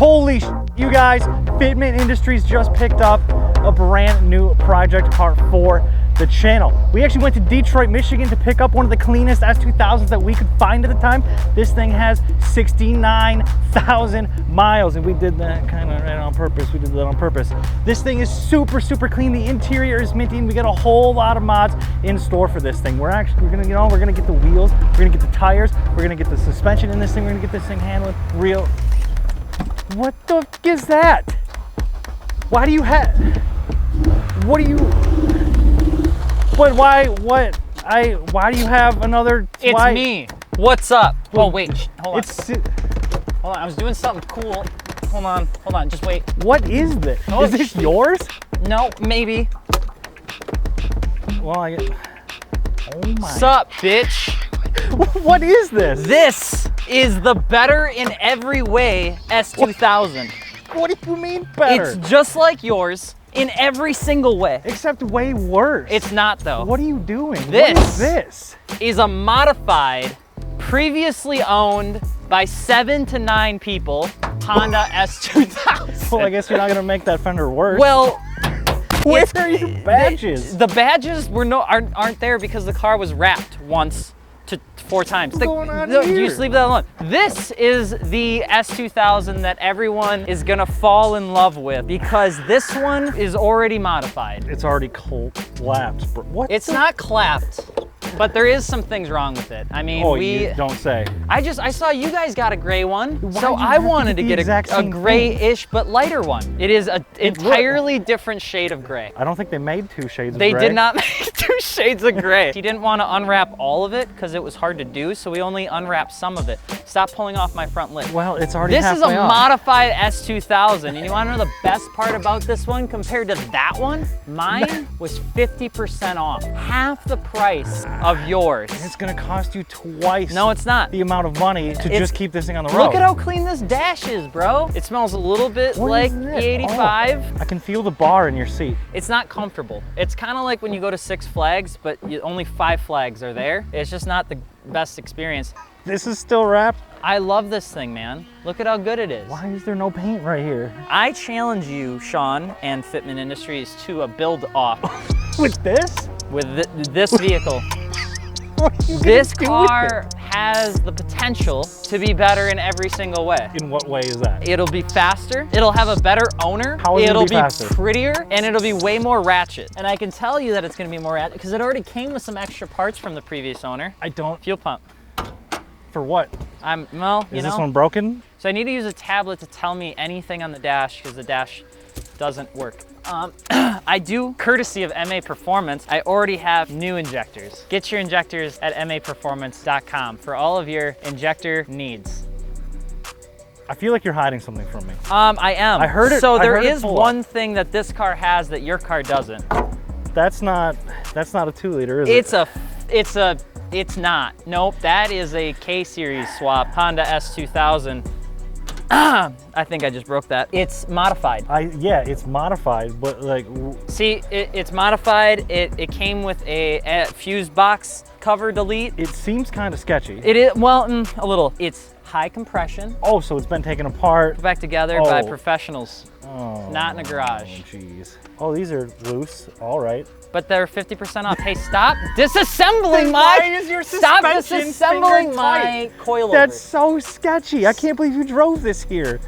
Holy you guys, Fitment Industries just picked up a brand new project car for the channel. We actually went to Detroit, Michigan to pick up one of the cleanest S2000s that we could find at the time. This thing has 69,000 miles, and we did that kind of right on purpose. We did that on purpose. This thing is super, super clean. The interior is minty, and we got a whole lot of mods in store for this thing. We're gonna, you know, we're gonna get the wheels, we're gonna get the tires, we're gonna get the suspension in this thing, we're gonna get this thing handling real. What the f is that? Why do you have? What do you? What? Why? What? Why do you have another? It's why? me. What's up? Oh wait, hold on. It's. Hold on. I was doing something cool. Hold on. Just wait. What is this? Oh, is this yours? No, maybe. Well, I get. Oh my. Sup, bitch? What is this? This is the better in every way S2000. What do you mean better? It's just like yours in every single way. Except way worse. It's not though. What are you doing? This. What is this? Is a modified, previously owned by 7 to 9 people, Honda S2000. Well, I guess you're not gonna make that fender worse. Well, where are your badges? The badges aren't there because the car was wrapped once to 4 times. What's going on no, here? You just leave that alone. This is the S2000 that everyone is gonna fall in love with because this one is already modified. It's already collapsed, bro. What? It's not clapped, but there is some things wrong with it. I mean, you don't say. I saw you guys got a gray one, Why so do you I have to wanted to get get the exact a same grayish but lighter one. It is an entirely different shade of gray. I don't think they made 2 shades of They gray. did not make 2 shades of gray. He didn't want to unwrap all of it because it was hard to do, so we only unwrapped some of it. Stop pulling off my front lip. Well, it's already This is a halfway off. modified S2000, and you want to know the best part about this one compared to that one? Mine was 50% off, half the price of yours. It's gonna cost you twice No, it's not. the amount of money to just keep this thing on the road. Look at how clean this dash is, bro. It smells a little bit What like is the this? 85. Oh, I can feel the bar in your seat. It's not comfortable. It's kind of like when you go to Six Flags, but only 5 flags are there. It's just not the best experience. This is still wrapped. I love this thing, man. Look at how good it is. Why is there no paint right here? I challenge you, Sean, and Fitment Industries to a build-off With this? with this vehicle. What are you gonna This do with car has the potential to be better in every single way. it? In what way is that? It'll be faster, it'll have a better owner, How is it it'll gonna be faster? prettier, and it'll be way more ratchet. And I can tell you that it's gonna be more ratchet because it already came with some extra parts from the previous owner. I don't. Fuel pump. For what? Well, you Is know. this one broken? So I need to use a tablet to tell me anything on the dash because the dash doesn't work. I do, courtesy of MA Performance, I already have new injectors. Get your injectors at maperformance.com for all of your injector needs. I feel like you're hiding something from me. I am. I heard it- So I there heard it is pull one up. thing that this car has that your car doesn't. That's not a 2-liter, is it? It's not. Nope, that is a K-Series swap, Honda S2000. I think I just broke that. It's modified. Yeah, it's modified, but like, See, it's modified. It came with a fuse box cover delete. it seems kind of sketchy. It is, well, a little. It's high compression, Oh, so it's been taken apart. put back together by Oh. professionals, Oh, not in a garage. jeez. Oh, these are loose. All right. But they're 50% off. Hey, stop disassembling Then my, why is your stop suspension disassembling finger my tight? coilover. That's so sketchy. I can't believe you drove this here.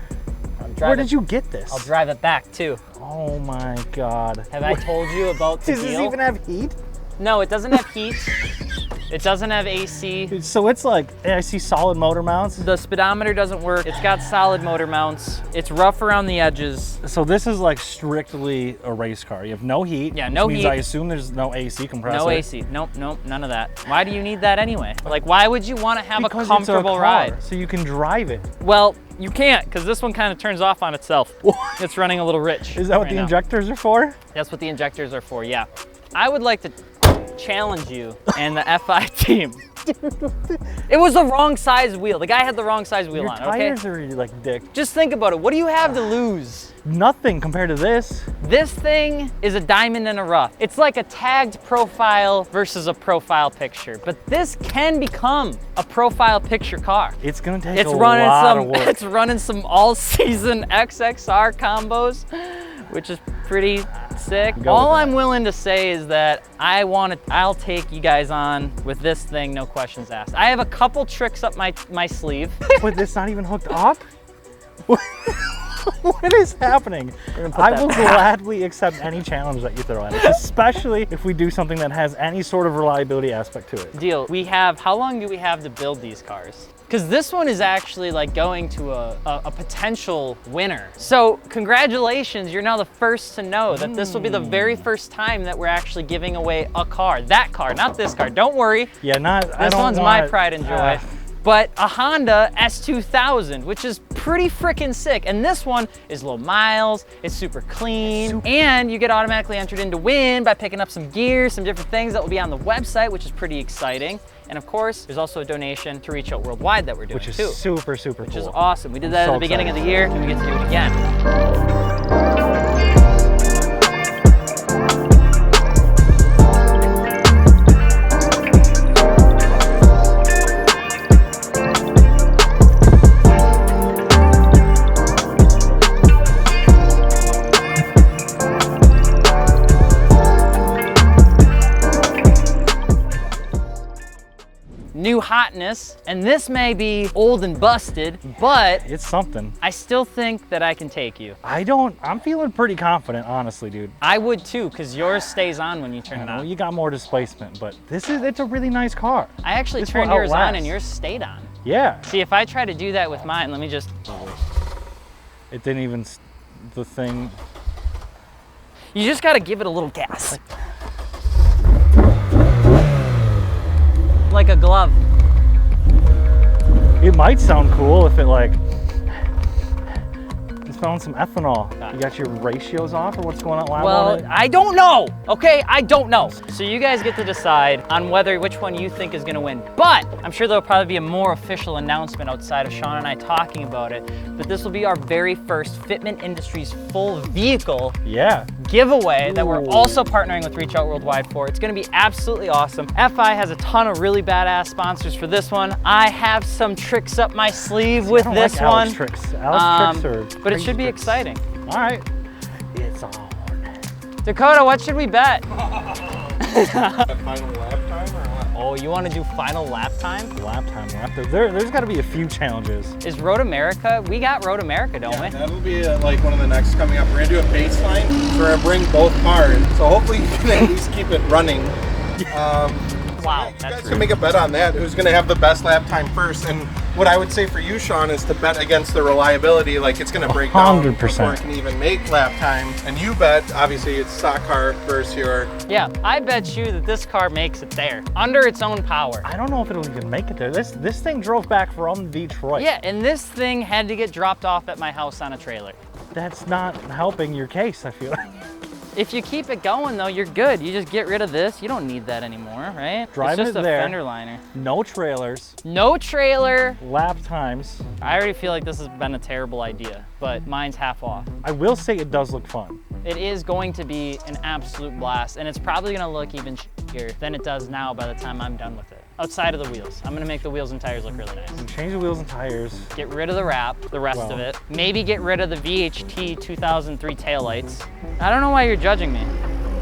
Where did you get this? I'll drive it back too. Oh my God. Have I told you about the Does this deal? even have heat? No, it doesn't have heat. It doesn't have AC. So it's like, I see solid motor mounts. The speedometer doesn't work. It's got solid motor mounts. It's rough around the edges. So this is like strictly a race car. You have no heat. Yeah, no which means heat. I assume there's no AC compressor. No AC. Nope, none of that. Why do you need that anyway? Like, why would you want to have Because a comfortable it's a car, ride? so you can drive it. Well, you can't, because this one kind of turns off on itself. It's running a little rich. Is that what right the now. injectors are for? That's what the injectors are for, yeah. I would like to challenge you and the FI team It was the wrong size wheel. The guy had the wrong size wheel Your on, okay? tires are like dick. Just think about it. What do you have to lose? Nothing compared to this. This thing is a diamond in a rough. It's like a tagged profile versus a profile picture, but this can become a profile picture car. It's gonna take It's a running lot of work. It's running some all-season XXR combos, which is pretty sick. All I'm willing to say is that I'll take you guys on with this thing, no questions asked. I have a couple tricks up my sleeve. But it's not even hooked up? What is happening? I will gladly accept any challenge that you throw at us, especially if we do something that has any sort of reliability aspect to it. Deal. How long do we have to build these cars? Because this one is actually like going to a potential winner. So congratulations, you're now the first to know that this will be the very first time that we're actually giving away a car. That car, not this car. Don't worry. Yeah, This one's my pride and joy. But a Honda S2000, which is pretty freaking sick. And this one is low miles, it's super clean, and you get automatically entered into win by picking up some gear, some different things that will be on the website, which is pretty exciting. And of course, there's also a donation to Reach Out Worldwide that we're doing which is too. super cool. Which is awesome. We did that at the beginning of the year, and we get to do it again. New hotness, and this may be old and busted, but It's something. I still think that I can take you. I'm feeling pretty confident, honestly, dude. I would too, because yours stays on when you turn I it know on. you got more displacement, but it's a really nice car. I actually This turned will yours on outlast. and yours stayed on. Yeah. See, if I try to do that with mine, let me just, It didn't even, the thing. you just gotta give it a little gas. Like a glove. It might sound cool if it like, it's found some ethanol. You got your ratios off or what's going on? Well, I don't know, okay? I don't know. So you guys get to decide on which one you think is gonna win. But I'm sure there'll probably be a more official announcement outside of Sean and I talking about it. But this will be our very first Fitment Industries full vehicle Yeah. giveaway that we're Ooh. also partnering with Reach Out Worldwide for. It's gonna be absolutely awesome. FI has a ton of really badass sponsors for this one. I have some tricks up my sleeve with I don't this like Alex one. tricks. Alex tricks are But it crazy should be tricks. exciting. All right. It's on. Dakota, what should we bet? Final lap time or what? Oh, you want to do final lap time? Lap time. There's got to be a few challenges. Is Road America? We got Road America, don't we? That'll be like one of the next coming up. We're gonna do a baseline, so we're gonna bring both cars. So hopefully you can at least keep it running. Wow, You that's guys rude. can make a bet on that. Who's gonna have the best lap time first? And what I would say for you, Sean, is to bet against the reliability. Like it's gonna break down 100%. before it can even make lap time. And you bet, obviously, it's stock car versus your. Yeah, I bet you that this car makes it there under its own power. I don't know if it'll even make it there. This thing drove back from Detroit. Yeah, and this thing had to get dropped off at my house on a trailer. That's not helping your case, I feel like. If you keep it going though, you're good. You just get rid of this. You don't need that anymore, right? Drive it's just it a there. fender liner. No trailers, No trailer. lap times. I already feel like this has been a terrible idea, but mine's half off. I will say it does look fun. It is going to be an absolute blast, and it's probably gonna look even shittier than it does now by the time I'm done with it. Outside of the wheels. I'm gonna make the wheels and tires look really nice. Change the wheels and tires. Get rid of the wrap, the rest of it. Maybe get rid of the VHT 2003 taillights. I don't know why you're judging me.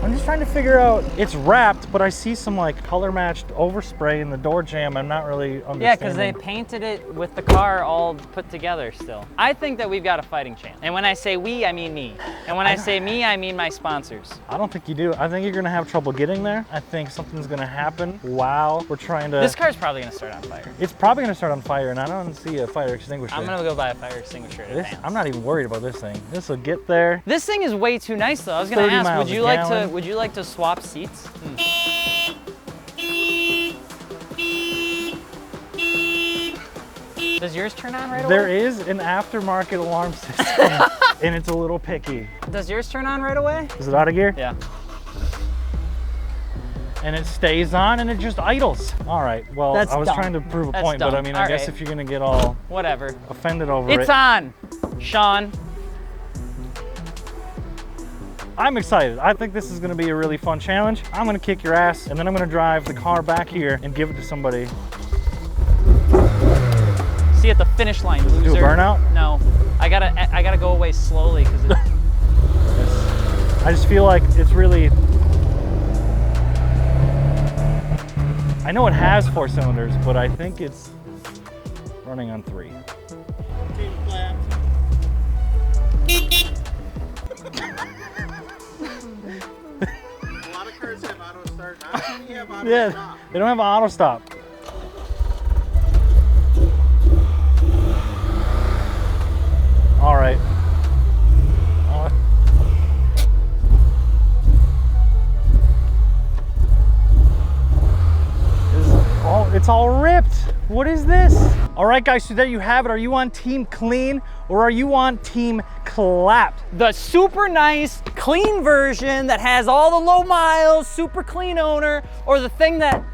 I'm just trying to figure out, it's wrapped, but I see some like color matched overspray in the door jamb. I'm not really understanding. Yeah, because they painted it with the car all put together still. I think that we've got a fighting chance. And when I say we, I mean me. And when I say me, I mean my sponsors. I don't think you do. I think you're gonna have trouble getting there. I think something's gonna happen while we're trying to. This car's probably gonna start on fire. It's probably gonna start on fire, and I don't see a fire extinguisher. I'm gonna go buy a fire extinguisher in advance. I'm not even worried about this thing. This will get there. This thing is way too nice though. I was gonna 30 ask, miles a gallon. would you like to swap seats? Does yours turn on right There away? is an aftermarket alarm system, and it's a little picky. Does yours turn on right away? Is it out of gear? Yeah. and it stays on and it just idles. All right, well, That's I was dumb. trying to prove a That's point, but I dumb. mean, All I guess right. if you're gonna get all Whatever. offended over It's it. on, Sean. I'm excited. I think this is gonna be a really fun challenge. I'm gonna kick your ass, and then I'm gonna drive the car back here and give it to somebody. See you at the finish line, loser. Do a burnout? No, I gotta go away slowly because I just feel like it's really, I know it has 4 cylinders, but I think it's running on 3. A lot of cars have auto start. Not many have auto Yeah, stop. they don't have an auto stop. All right. It's all ripped. What is this? All right, guys, so there you have it. Are you on Team Clean or are you on Team Clapped? the super nice, clean version that has all the low miles, super clean owner, or the thing that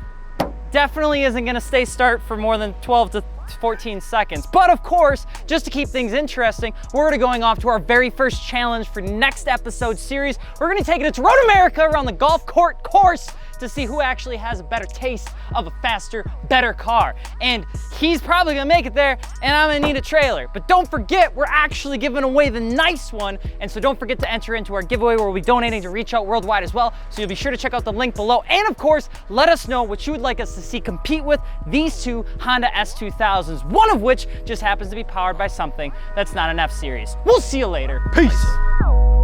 definitely isn't gonna stay start for more than 12 to 14 seconds. But of course, just to keep things interesting, we're gonna going off to our very first challenge for next episode series. We're gonna take it to Road America around the golf court course to see who actually has a better taste of a faster, better car. And he's probably gonna make it there, and I'm gonna need a trailer. But don't forget, we're actually giving away the nice one, and so don't forget to enter into our giveaway where we'll be donating to Reach Out Worldwide as well. So you'll be sure to check out the link below. And of course, let us know what you would like us to see compete with these 2 Honda S2000s, one of which just happens to be powered by something that's not an F-Series. We'll see you later. Peace.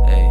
Hey.